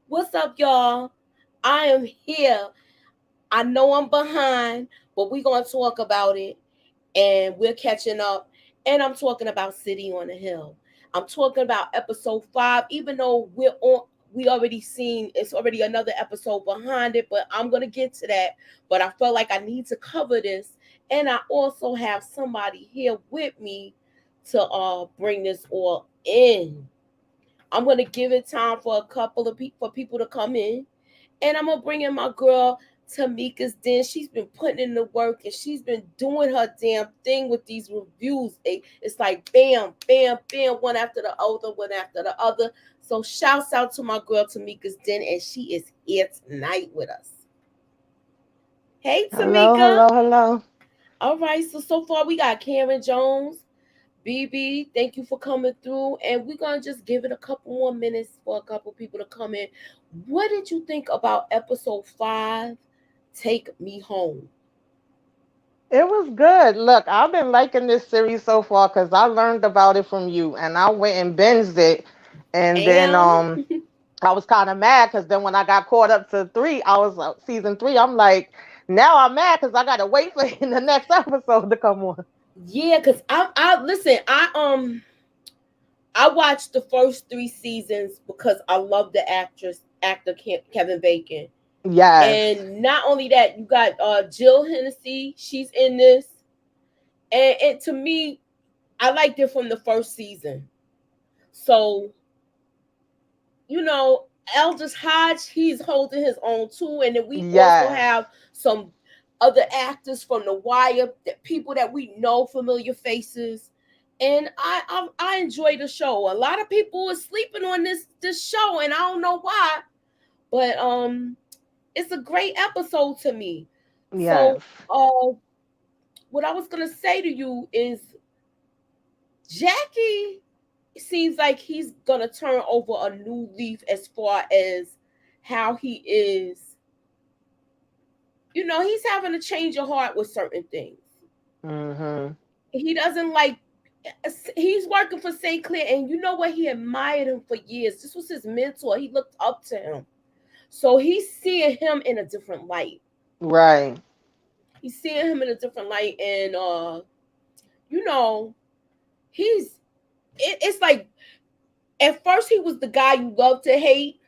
What's up, y'all? I am here. I know I'm behind, but we're going to talk about it and we're catching up. And I'm talking about City on the Hill. I'm talking about episode 5, even though we already seen it's already another episode behind it, but I'm gonna get to that. But I felt like I need to cover this. And I also have somebody here with me to bring this all in. I'm gonna give it time for a couple of people for people to come in, and I'm gonna bring in my girl Tamika's Den. She's been putting in the work and she's been doing her damn thing with these reviews. It's like bam, bam, bam, one after the other, one after the other. So shouts out to my girl Tamika's Den, and she is here tonight with us. Hey Hello, Tamika. hello, hello. All right, so far we got Karen Jones. BB, thank you for coming through. And we're going to just give it a couple more minutes for a couple people to come in. What did you think about episode 5, Take Me Home? It was good. Look, I've been liking this series so far because I learned about it from you, and I went and binged it, and then And I was kind of mad because then when I got caught up to three, I was season three. I'm like, now I'm mad because I gotta wait for the next episode to come on. yeah, because I listen, I watched the first 3 seasons because I love the actor Kevin Bacon. Yes, And not only that, you got Jill Hennessy. She's in this. And to me, I liked it from the first season. So you know, Eldridge Hodge, he's holding his own too. And then we also yes, have some other actors from The Wire, that people that we know, familiar faces. And I enjoy the show. A lot of people are sleeping on this show, and I don't know why, but it's a great episode to me. So yes. what I was gonna say to you is Jackie seems like he's gonna turn over a new leaf as far as how he is. He's having a change of heart with certain things. Mhm. He doesn't like. He's working for St. Clair, and you know what? He admired him for years. This was his mentor. He looked up to him, so he's seeing him in a different light. Right. He's seeing him in a different light, and you know, he's. It's like at first he was the guy you love to hate,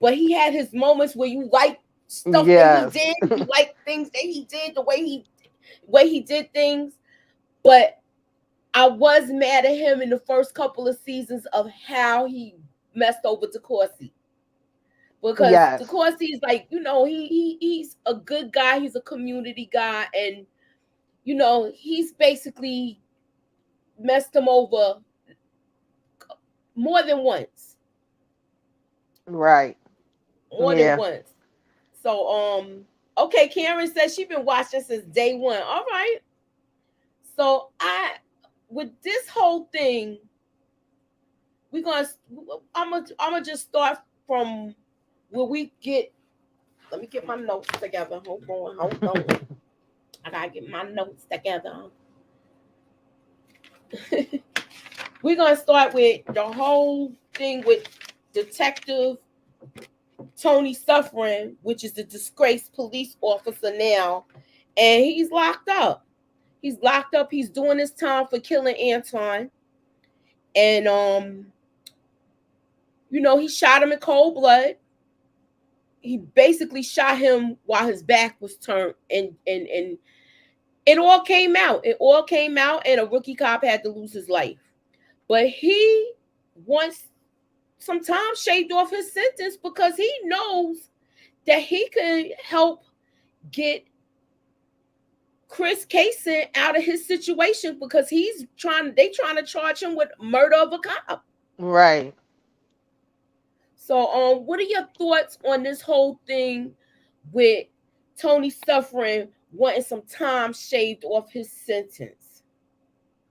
but he had his moments where you like stuff that he Yes. did, you like things that he did, the way he did things. But I was mad at him in the first couple of seasons of how he messed over DeCourcy. Because Yes. DeCourcy is like, he's a good guy, he's a community guy, and he's basically messed him over more than once. Right. More than Yeah. once. So okay, Karen says she's been watching since day one. All right. So with this whole thing, we're gonna I'm gonna just start from where we get. Let me get my notes together. Hold on. I gotta get my notes together. We're gonna start with the whole thing with Detective Tony Suffering, which is the disgraced police officer now, and he's locked up. He's locked up. He's doing his time for killing Anton, and he shot him in cold blood. He basically shot him while his back was turned, and it all came out. It all came out, and a rookie cop had to lose his life. But he wants some time shaved off his sentence because he knows that he could help get Chris Kaysen out of his situation because they trying to charge him with murder of a cop. Right. So what are your thoughts on this whole thing with Tony Suffering wanting some time shaved off his sentence?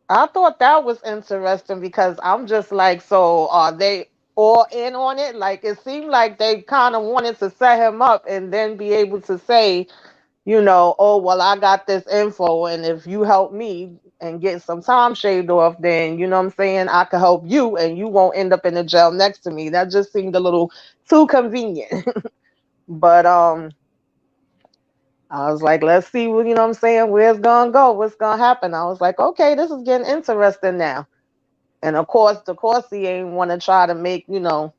I thought that was interesting because I'm just like, so are they all in on it? Like, it seemed like they kind of wanted to set him up and then be able to say, oh, well, I got this info, and if you help me and get some time shaved off, then, you know what I'm saying, I can help you, and you won't end up in the jail next to me. That just seemed a little too convenient. But I was like, let's see what, what I'm saying, where it's gonna go, what's gonna happen. I was like, okay, this is getting interesting now. And of course, he ain't want to try to make, no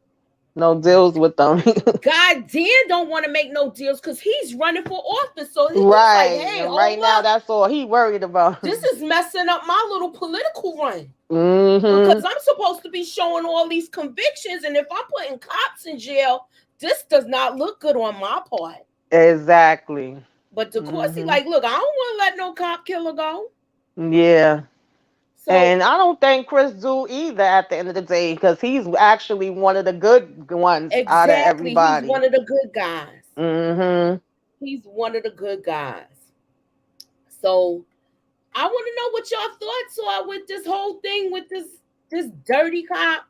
deals with them. God Dan don't want to make no deals because he's running for office. So he's like, Right. hey, And right hold now, up. that's all he worried about. This is messing up my little political run. Hmm. Because I'm supposed to be showing all these convictions. And if I'm putting cops in jail, this does not look good on my part. Exactly. But of course, he Hmm. like, look, I don't want to let no cop killer go. Yeah. So And I don't think Chris do either at the end of the day, because he's actually one of the good ones out of exactly, he's everybody. one of the good guys. Hmm. He's one of the good guys. So I want to know what y'all thoughts are with this whole thing with this dirty cop.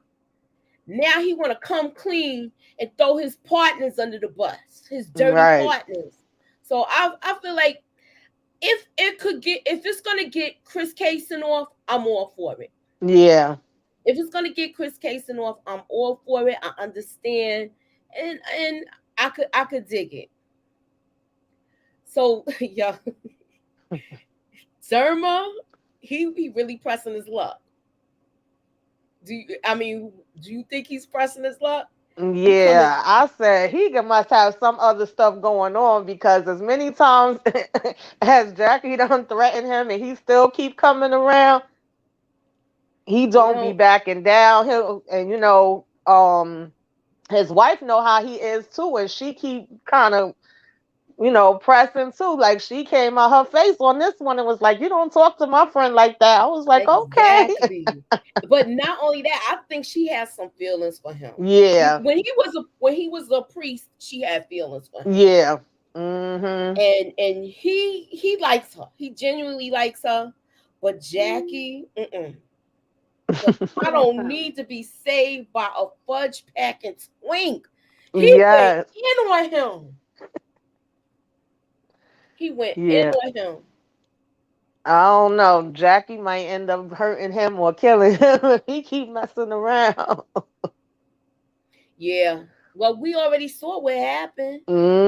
Now he want to come clean and throw his partners under the bus, his dirty Right. partners. So I feel like if it's gonna get Chris Kaysen off, I'm all for it. Yeah. If it's gonna get Chris Kaysen off, I'm all for it. I understand, and I could dig it. So yeah, Zerma, he really pressing his luck. Do you think he's pressing his luck? He coming. Yeah, I said must have some other stuff going on, because as many times as Jackie done threatened him and he still keep coming around, he You don't be know, backing down. He'll, and his wife know how he is too, and she keep kind of, pressing too. Like, she came out her face on this one and was like, "You don't talk to my friend like that." I was like, "Okay." exactly. But not only that, I think she has some feelings for him. Yeah. When he was a priest, she had feelings for him, Yeah. Mhm. and he likes her. He genuinely likes her. But Jackie, look, I don't need to be saved by a fudge packing twink. He went Yes. in on him. He went in Yeah. on him. I don't know. Jackie might end up hurting him or killing him if he keep messing around. Yeah. Well, we already saw what happened.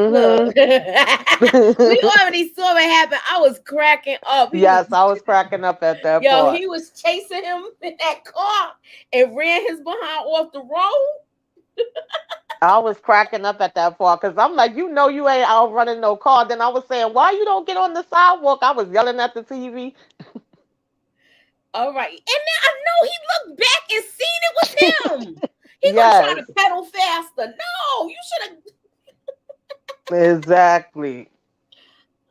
Look, Mhm. we already saw what happened. I was cracking up. He was, Yes, I was cracking up at that yo, part. he was chasing him in that car and ran his behind off the road. I was cracking up at that part because I'm like, you ain't out running no car. Then I was saying, why you don't get on the sidewalk? I was yelling at the TV. All right. And then I know he looked back and seen it was him. He gonna try Yes, to pedal faster. No, you should have. exactly.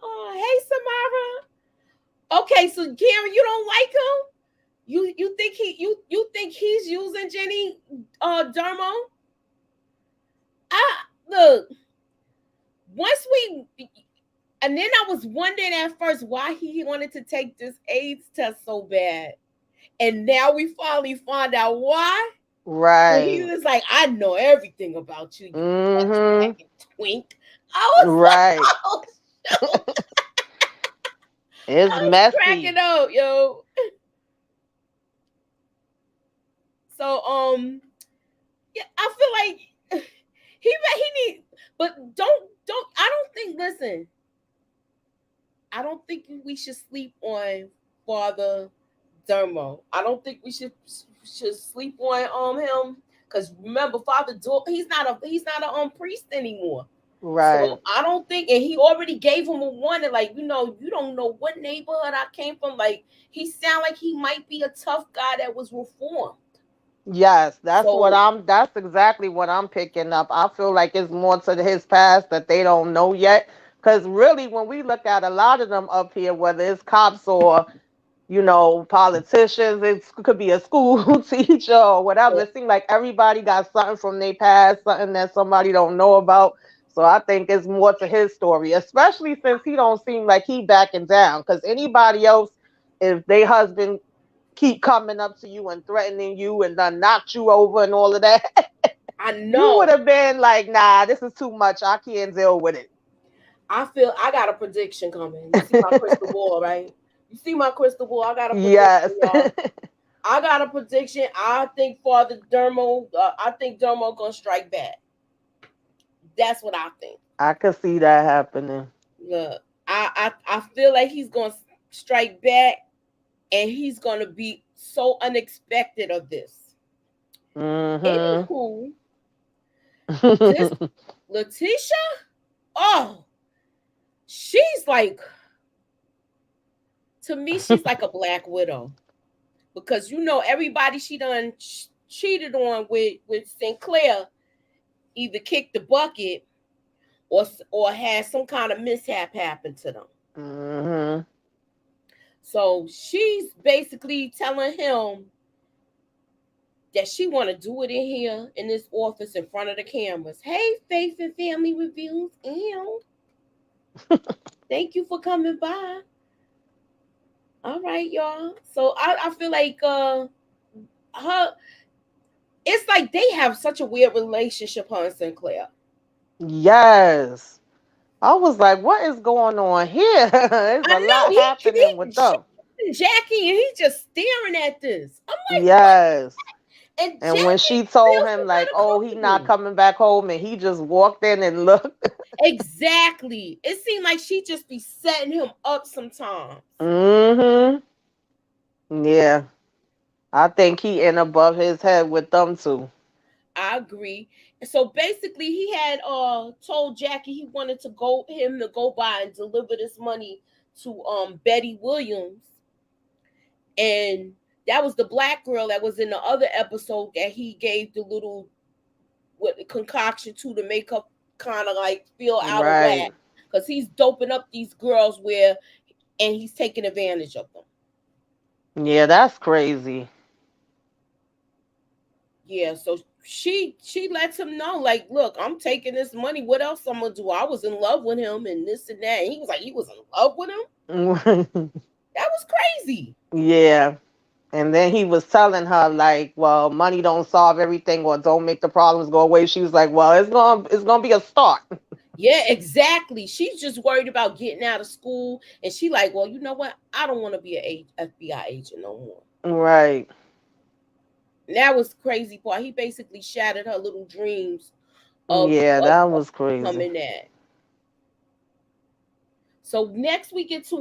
Oh, hey, Samara. Okay, so Karen, you don't like him? You think he's using Jenny Dermo? I look once we and then I was wondering at first why he wanted to take this AIDS test so bad, and now we finally find out why. When he Right. was like, "I know everything about you, you fudge Mm-hmm. packing twink." I was like, Right. "Oh, shoot." It's I was cracking messy. up, yo. So yeah, I feel like he need, but don't I don't think. Listen, I don't think we should sleep on Father Dermo. I don't think we should sleep on him because remember, he's not a priest anymore. So Right. I don't think, and he already gave him a warning, like you don't know what neighborhood I came from. Like he sound like he might be a tough guy that was reformed. Yes, So that's exactly what I'm picking up. I feel like it's more to his past that they don't know yet. Because really, when we look at a lot of them up here, whether it's cops or, politicians, it could be a school teacher or whatever, it seems like everybody got something from their past, something that somebody don't know about. So I think it's more to his story, especially since he don't seem like he backing down. Because anybody else, if they husband keep coming up to you and threatening you and done knocked you over and all of that, I you would know. have been like, nah, this is too much. I can't deal with it. I feel I got a prediction coming. You see my crystal ball, right? You see my crystal ball. I got a prediction, Yes. y'all. I got a prediction. I think Father Dermo. I think Dermo gonna strike back. That's what I think. I could see that happening. Look, I feel like he's gonna strike back, and he's gonna be so unexpected of this. Mm-hmm. Anywho, this Letitia, oh, she's like, to me, she's like a black widow, because everybody she done cheated on with Sinclair either kicked the bucket or had some kind of mishap happen to them. Mm-hmm. So she's basically telling him that she want to do it in here in this office in front of the cameras. Hey, Faith and Family Reviews, ew. Thank you for coming by. All right, y'all. So I feel like her, it's like they have such a weird relationship, her and Sinclair. Yes. I was like, what is going on here? There's I a know lot happening with she them. Jackie, and he just staring at this. I'm like, what? Yes. And And when Jackie she told feels him, some like, kind of oh, he not comfortable. coming back home, and he just walked in and looked. Exactly. It seemed like she just be setting him up sometimes. Mm-hmm. Yeah. I think he in above his head with them too. I agree. So basically, he had told Jackie he wanted him to go by and deliver this money to Betty Williams, and that was the black girl that was in the other episode that he gave the little what concoction to make her kind of like feel out of whack, Right. because he's doping up these girls and he's taking advantage of them. Yeah, that's crazy. Yeah, so she lets him know, like, look, I'm taking this money. What else I'm gonna do? I was in love with him and this and that. And he was like, he was in love with him. That was crazy. Yeah. And then he was telling her like, well, money don't solve everything or don't make the problems go away. She was like, well, it's gonna be a start. Yeah, exactly. She's just worried about getting out of school, and she like, well, you know what? I don't want to be a FBI agent no more. Right. And that was crazy part. He basically shattered her little dreams Yeah, of that was crazy. becoming that. So next we get to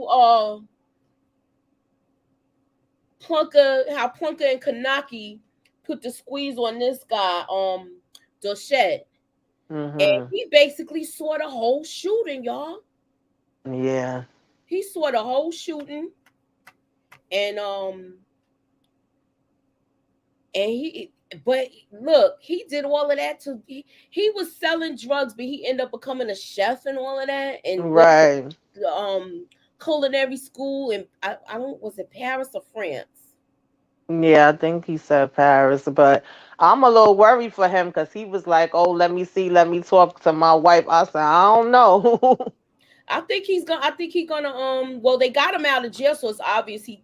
Plunker and Kanaki put the squeeze on this guy, Dochette. And Mhm. he basically saw the whole shooting, y'all. Yeah. He saw the whole shooting, and he but look, he did all of that he was selling drugs, but he ended up becoming a chef and all of that, and went to Right. culinary school, and I don't, was it Paris or France? Yeah, I think he said Paris, but I'm a little worried for him because he was like, "Oh, let me see, let me talk to my wife." I said, "I don't know." I think he's gonna well, they got him out of jail, so it's obvious he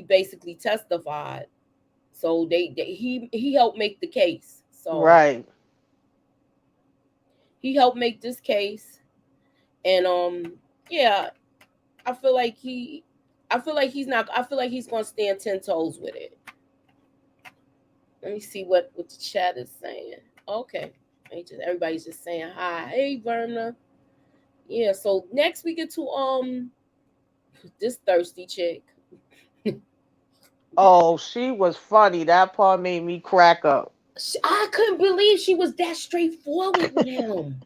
basically testified. So he helped make the case. So Right. he helped make this case, and yeah, I feel like he's not. I feel like he's gonna stand 10 toes with it. Let me see what the chat is saying. Okay, everybody's just saying hi. Hey, Verna. Yeah. So next we get to this thirsty chick. Oh, she was funny. That part made me crack up. I couldn't believe she was that straightforward with him.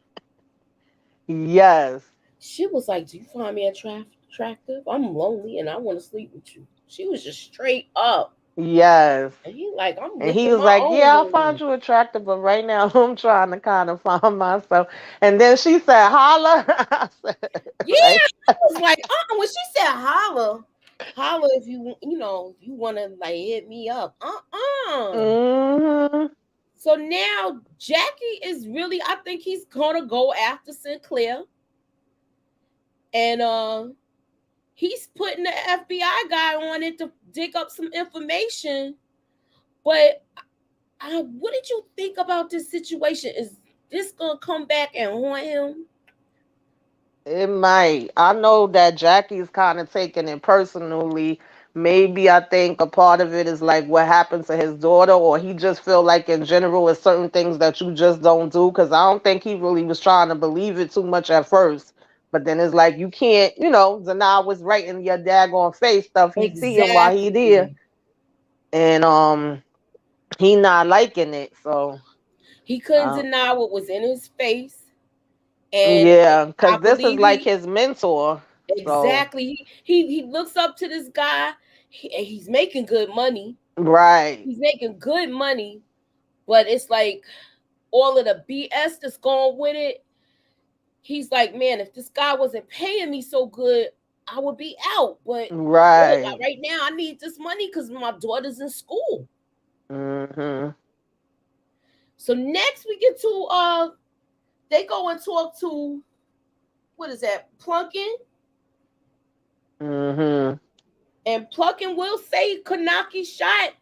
Yes. She was like, "Do you find me attractive? I'm lonely and I want to sleep with you." She was just straight up, Yes. and he like, "I'm And he licking was my like, own "Yeah, I find wound." you attractive, but right now I'm trying to kind of find myself." And then she said, "Holla." I said, Yeah, right? I was like, when she said holla, holla if if you want to like hit me up. Mhm. So now Jackie is really, I think he's gonna go after Sinclair, and he's putting the FBI guy on it to dig up some information. But what did you think about this situation? this gonna come back and haunt him? It might. I know that Jackie's kind of taking it personally. Maybe I think a part of it is like what happened to his daughter, or he just feel like in general it's certain things that you just don't do. Because I don't think he really was trying to believe it too much at first. But then it's like you can't, deny what's right in your daggone face stuff he seeing while he there, Exactly. and he not liking it. So He couldn't uh, deny what was in his face, and yeah, I because this is believe like he his mentor. So exactly he looks up to this guy. And he's making good money. right. He's making good money, but it's like all of the BS that's going with it. He's like, man, if this guy wasn't paying me so good, I would be out. But look, Right. right now I need this money because my daughter's in school. Mhm. So next we get to they go and talk to, what is that, Plunkin, Mhm. and Plunkin will say Kanaki shot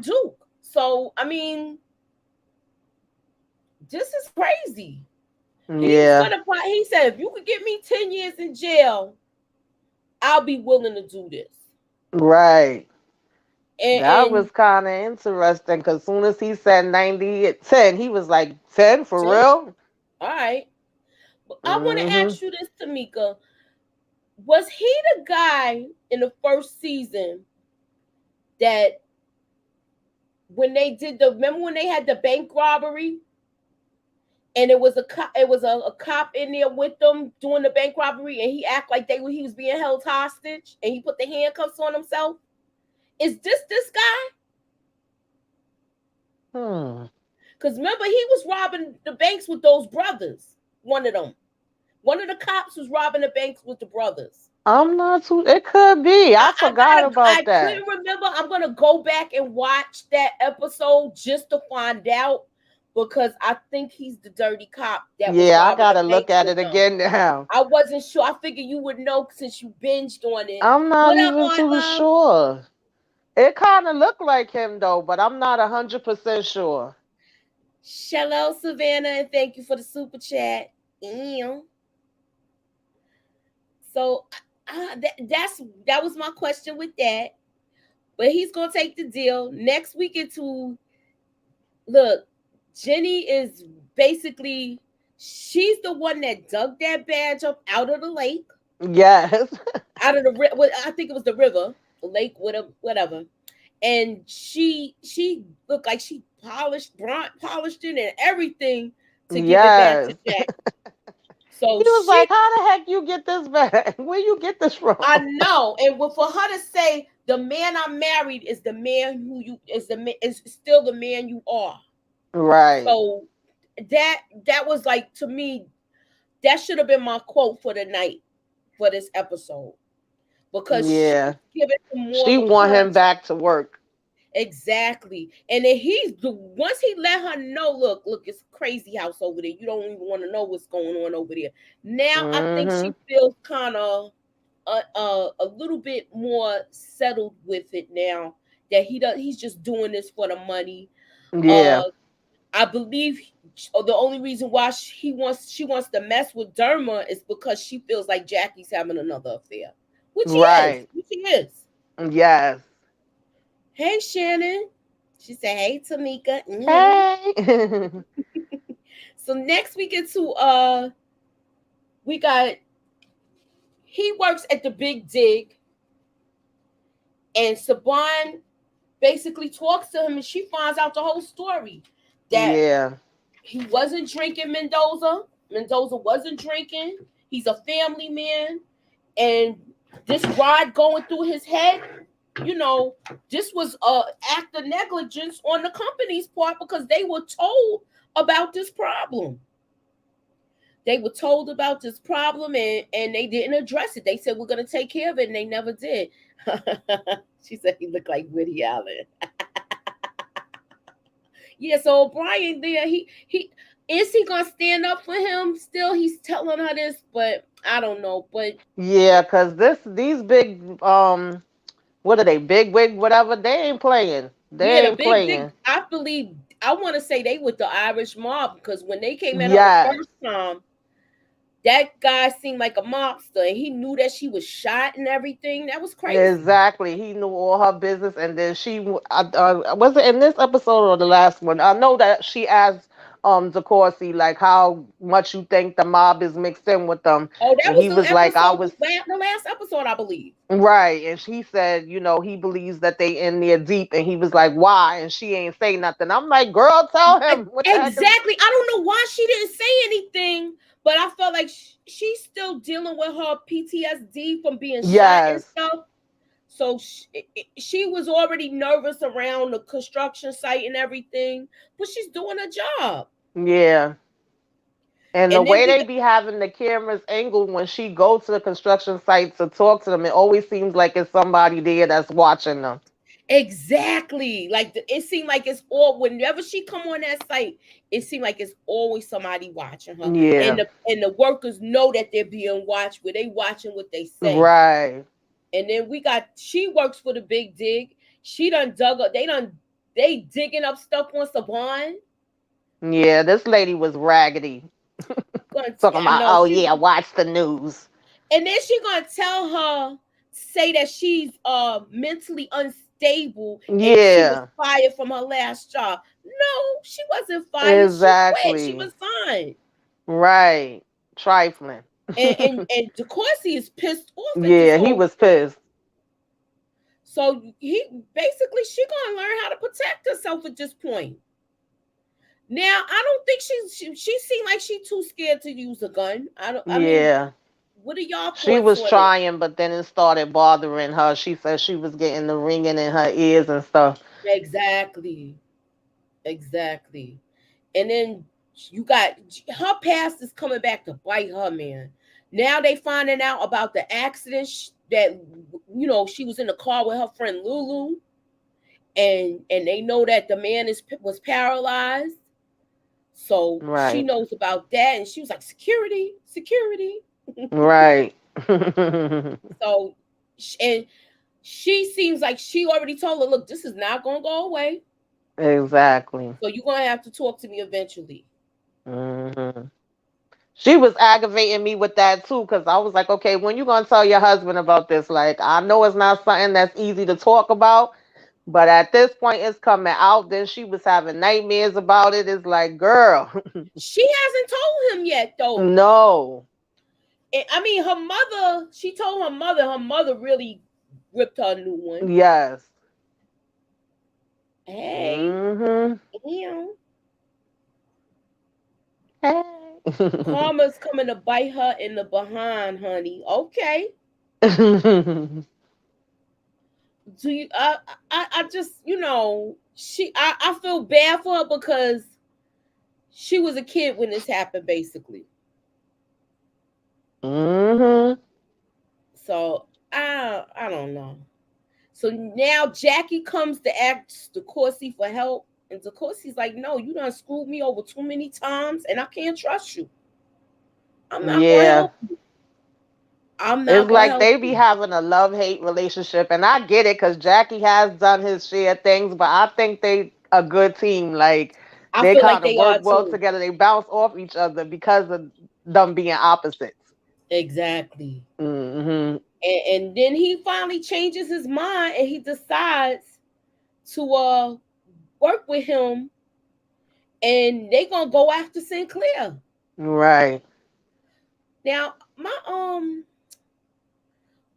Duke. So I mean, this is crazy. Yeah. He said, if you could get me 10 years in jail, I'll be willing to do this. Right. That And was kind of interesting because soon as he said 90 at 10, he was like 10 for 10, real. all right. But I want to Mhm. ask you this, Tamika. Was he the guy in the first season that when they did remember when they had the bank robbery and it was a cop in there with them doing the bank robbery and he act like he was being held hostage and he put the handcuffs on himself? Is this guy? Hmm. Because remember, he was robbing the banks with those brothers. One of them. One of the cops was robbing the banks with the brothers. I'm not too. It could be. I forgot I about that. couldn't remember. I'm gonna go back and watch that episode just to find out because I think he's the dirty cop that was Yeah, I robbing the gotta look banks at with it them. again now. I wasn't sure. I figured you would know since you binged on it. I'm not What up, even Art too Love? sure. It kind of looked like him though, but I'm not 100% sure. Hello, Savannah, and thank you for the super chat. Ew. So that was my question with that. But he's gonna take the deal next week. Into look, Jenny is basically she's the one that dug that badge up out of the lake, Yes. out of the I think it was the river, the lake, whatever. And she looked like she polished it and everything to give it back to Yes. Jack. He So was like, "How the heck you get this back? Where you get this from?" I know, and for her to say the man I married is the man who you is still the man you are. Right. So that was like, to me, that should have been my quote for the night for this episode because she's Yeah. giving him more She of a want him context. back to work. Exactly. And then once he let her know, look, it's a crazy house over there. You don't even want to know what's going on over there. Now I think Mhm. she feels kind of a little bit more settled with it now that he's just doing this for the money. Uh Yeah. I believe the only reason why she wants to mess with Derma is because she feels like Jackie's having another affair, which he is. Right. Which he is. Yes. Hey Shannon, she said, "Hey Tamika." Hey. So next we get to we got he works at the Big Dig, and Saban basically talks to him, and she finds out the whole story that Yeah. he wasn't drinking Mendoza. Mendoza wasn't drinking. He's a family man. And this rod going through his head, this was a act of negligence on the company's part because they were told about this problem. They were told about this problem and they didn't address it. They said we're gonna take care of it, and they never did. She said he looked like Woody Allen. Yeah, so Brian there, he is he gonna stand up for him still? He's telling her this, but I don't know. But Yeah, cause these big what are they? Big wig, whatever. They ain't playing. They yeah, the ain't big playing. I believe I want to say they with the Irish mob because when they came at her the Yes. first time, that guy seemed like a mobster, and he knew that she was shot and everything. That was crazy. Exactly. He knew all her business, and then was it in this episode or the last one? I know that she asked DeCourcy like how much you think the mob is mixed in with them, Oh, that and was he the was like, I episode, was the last episode, I believe. right, and she said, he believes that they in there deep, and he was like, why? And she ain't say nothing. I'm like, girl, tell him what the heck is. Exactly. I don't know why she didn't say anything, but I felt like she's still dealing with her PTSD from being shot and Yes. stuff. So she was already nervous around the construction site and everything, but she's doing a job. Yeah. And the And then way we they got, be having the cameras angled when she go to the construction site to talk to them, it always seems like it's somebody there that's watching them. exactly, like it seemed like it's all whenever she come on that site, it seemed like it's always somebody watching her, Yeah. and the workers know that they're being watched, where they watching what they say. Right. And then we got she works for the big dig. She done dug up. They digging up stuff on Saban. Yeah, this lady was raggedy. Talking I about, know oh she. yeah, watch the news. And then she gonna tell her say that she's mentally unstable and she was Yeah, fired from her last job. No, she wasn't fired. She quit. She exactly. resigned. Right. Trifling. And DeCourcy is pissed off at this Yeah, he whole. was pissed. So he basically she gonna learn how to protect herself at this point. Now I don't think she seemed like she too scared to use a gun. I don't. I mean, Yeah. what are y'all She thoughts was on it? trying, but then it started bothering her. She said she was getting the ringing in her ears and stuff. Exactly, exactly. And then you got her past is coming back to bite her, man. Now they finding out about the accident that she was in the car with her friend Lulu, and they know that the man was paralyzed. So she Right. knows about that, and she was like, "Security, security." Right. So, and she seems like she already told her, "Look, this is not gonna go away. Exactly. So you're gonna have to talk to me eventually." Hmm. She was aggravating me with that too, because I was like, okay, when you gonna tell your husband about this? Like, I know it's not something that's easy to talk about, but at this point, it's coming out. Then she was having nightmares about it. It's like, girl, She hasn't told him yet, though. no. I mean, her mother. She told her mother. Her mother really ripped her a new one. Yes. Hey, Hmm. you know, Hey. karma's coming to bite her in the behind, honey. Okay. Do you? I just she. I feel bad for her because she was a kid when this happened, basically. Hmm. So I don't know. So now Jackie comes to ask DeCourcy for help, and DeCourcy's like, "No, you done screwed me over too many times, and I can't trust you. I'm not gonna Yeah. help you. I'm It's not gonna like help they be you." having a love hate relationship, and I get it because Jackie has done his share things, but I think they a good team. Like I they feel like kind of they work are well too. together. They bounce off each other because of them being opposites. Exactly. Hmm. And then he finally changes his mind and he decides to work with him, and they gonna go after Sinclair. Right. Now,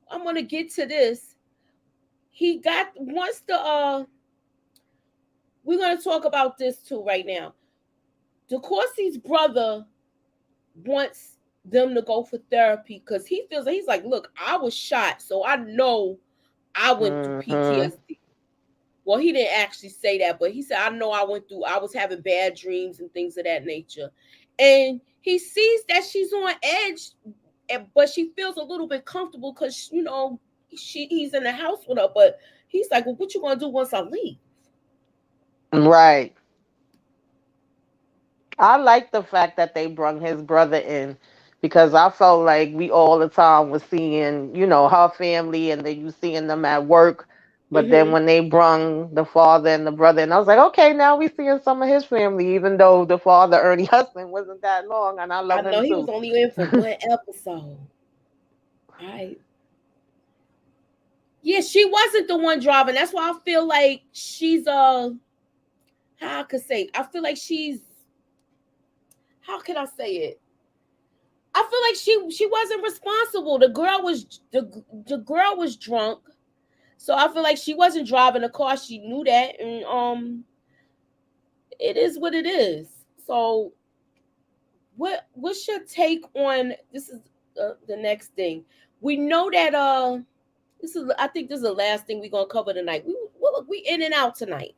I'm gonna get to this. He got once the we're gonna talk about this too right now. DeCourcy's brother wants them to go for therapy because he feels like he's like, look, I was shot, so I know I went through Hmm. PTSD. Well, he didn't actually say that, but he said, I know I was having bad dreams and things of that nature. And he sees that she's on edge, but she feels a little bit comfortable because, he's in the house with her. But he's like, well, what you going to do once I leave? Right. I like the fact that they brung his brother in because I felt like we all the time was seeing, her family, and then you seeing them at work. But then Mhm. when they brung the father and the brother, and I was like, okay, now we seeing some of his family, even though the father, Ernie Hudson, wasn't that long, and I I love know him he was too. only in for one episode. I Yeah, she wasn't the one driving. That's why I feel like she's how I could say. I feel like she's how can I say it? I feel like she wasn't responsible. The girl was drunk. So I feel like she wasn't driving the car. She knew that, and it is what it is. So what's your take on this? Is the next thing we know that this is I think this is the last thing we're gonna cover tonight. We in and out tonight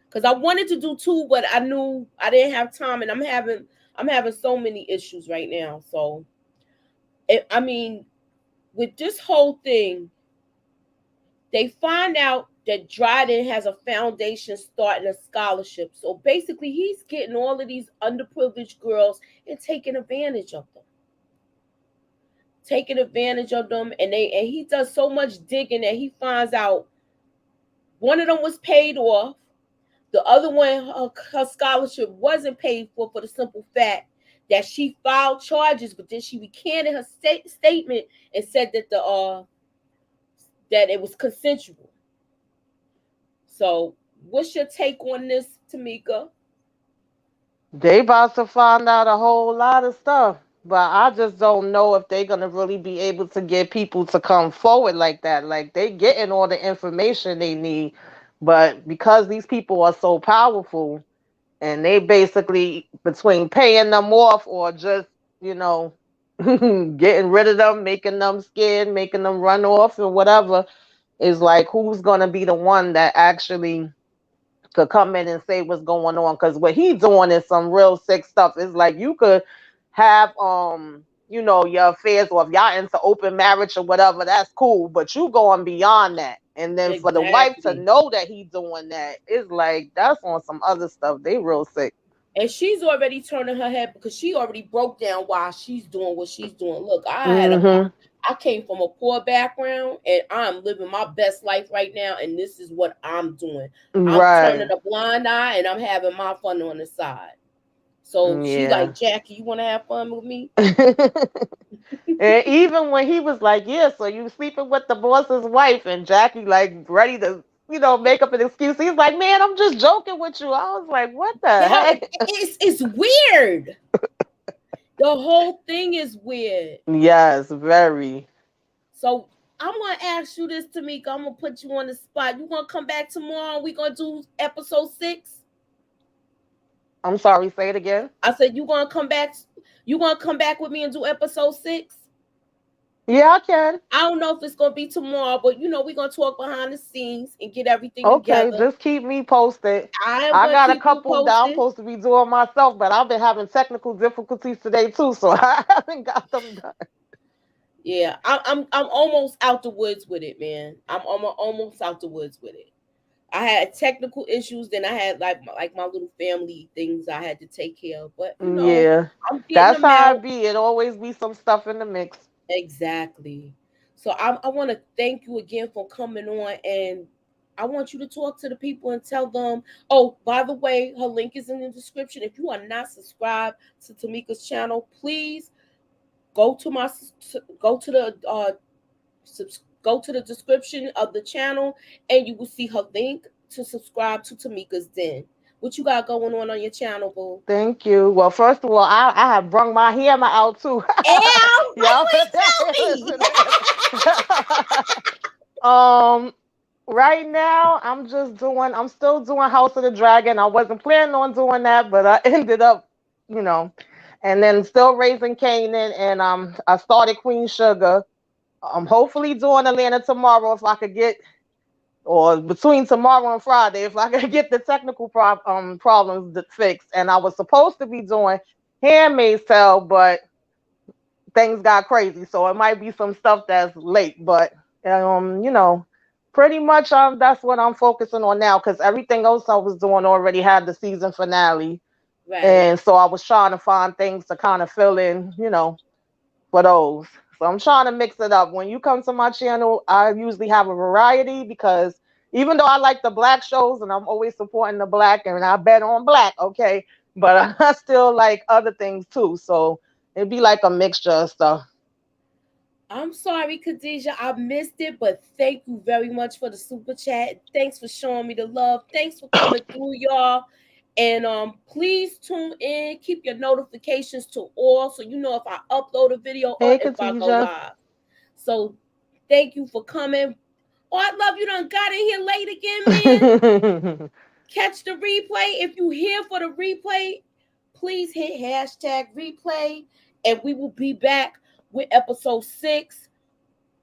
because I wanted to do two, but I knew I didn't have time, and I'm having so many issues right now. So I mean, with this whole thing, they find out that Dryden has a foundation starting a scholarship. So basically, he's getting all of these underprivileged girls and taking advantage of them, and he does so much digging that he finds out one of them was paid off. The other one, her scholarship wasn't paid for the simple fact that she filed charges, but then she recanted her statement and said that it was consensual. So, what's your take on this, Tamika? They about to find out a whole lot of stuff, but I just don't know if they're gonna really be able to get people to come forward like that. Like they getting all the information they need, but because these people are so powerful, and they basically between paying them off or just you know getting rid of them, making them scared, making them run off or whatever, is like who's gonna be the one that actually could come in and say what's going on, because what he's doing is some real sick stuff. It's like you could have your affairs, or if y'all into open marriage or whatever, that's cool, but you going beyond that, and then for the wife to Exactly. know that he's doing that, it's like that's on some other stuff. They real sick. And she's already turning her head because she already broke down why she's doing what she's doing. Look, Hmm. I came from a poor background and I'm living my best life right now, and this is what I'm doing. I'm turning Right. a blind eye and I'm having my fun on the side. So she Yeah. like, Jackie, you want to have fun with me? And even when he was like, yeah, so you sleeping with the boss's wife, and Jackie like ready to, make up an excuse. He's like, man, I'm just joking with you. I was like, what the Yeah, heck? it's weird. The whole thing is weird. Yes, very. So I'm gonna ask you this, Tamika. I'm gonna put you on the spot. You gonna come back tomorrow? We gonna do episode 6. I'm sorry, say it again. I said you gonna come back. You gonna come back with me and do episode 6? Yeah, I can. I don't know if it's gonna be tomorrow, but we're gonna talk behind the scenes and get everything Okay, together. just keep me posted. I am I gonna got a keep you couple that I'm posted. supposed to be doing myself, but I've been having technical difficulties today too, so I haven't got them done. Yeah, I'm almost out the woods with it, man. I'm almost out the woods with it. I had technical issues, then I had like my little family things I had to take care of, but Yeah, I'm getting that's them how out. it be. It always be some stuff in the mix. Exactly. So I want to thank you again for coming on, and I want you to talk to the people and tell them. Oh, by the way, her link is in the description. If you are not subscribed to Tamika's channel, please go to my go to the go to the description of the channel, and you will see her link to subscribe to Tamika's Den. What you got going on your channel, boo? Thank you. Well, first of all, I have brung my hammer out too. Ow! Why Y'all, you ain't tell listen, me? listen. um, right now I'm still doing House of the Dragon. I wasn't planning on doing that, but I ended up, you know, and then still raising Canaan, and I started Queen Sugar. I'm hopefully doing Atlanta tomorrow if I could get, or between tomorrow and Friday, if I could get the technical problems fixed. And I was supposed to be doing Handmaid's Tale, but things got crazy, so it might be some stuff that's late. But pretty much that's what I'm focusing on now, because everything else I was doing already had the season finale, Right. and so I was trying to find things to kind of fill in, for those. So I'm trying to mix it up. When you come to my channel, I usually have a variety because even though I like the black shows and I'm always supporting the black and I bet on black, okay, but I still like other things too. So it'd be like a mixture of stuff. I'm sorry, Khadijah, I missed it, but thank you very much for the super chat. Thanks for showing me the love. Thanks for coming through, y'all. And please tune in. Keep your notifications to all so you know if I upload a video or Hey, if I go Katija. live. So thank you for coming. Oh, I love you done got in here late again, man. Catch the replay. If you here for the replay, please hit hashtag replay. And we will be back with episode 6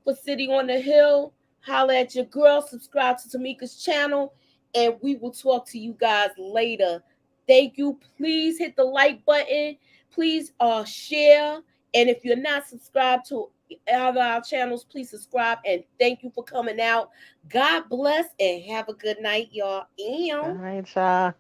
for City on the Hill. Holla at your girl. Subscribe to Tamika's channel. And we will talk to you guys later. Thank you. Please hit the like button. Please share. And if you're not subscribed to either of our channels, please subscribe. And thank you for coming out. God bless and have a good night, y'all. All Ew. right, y'all.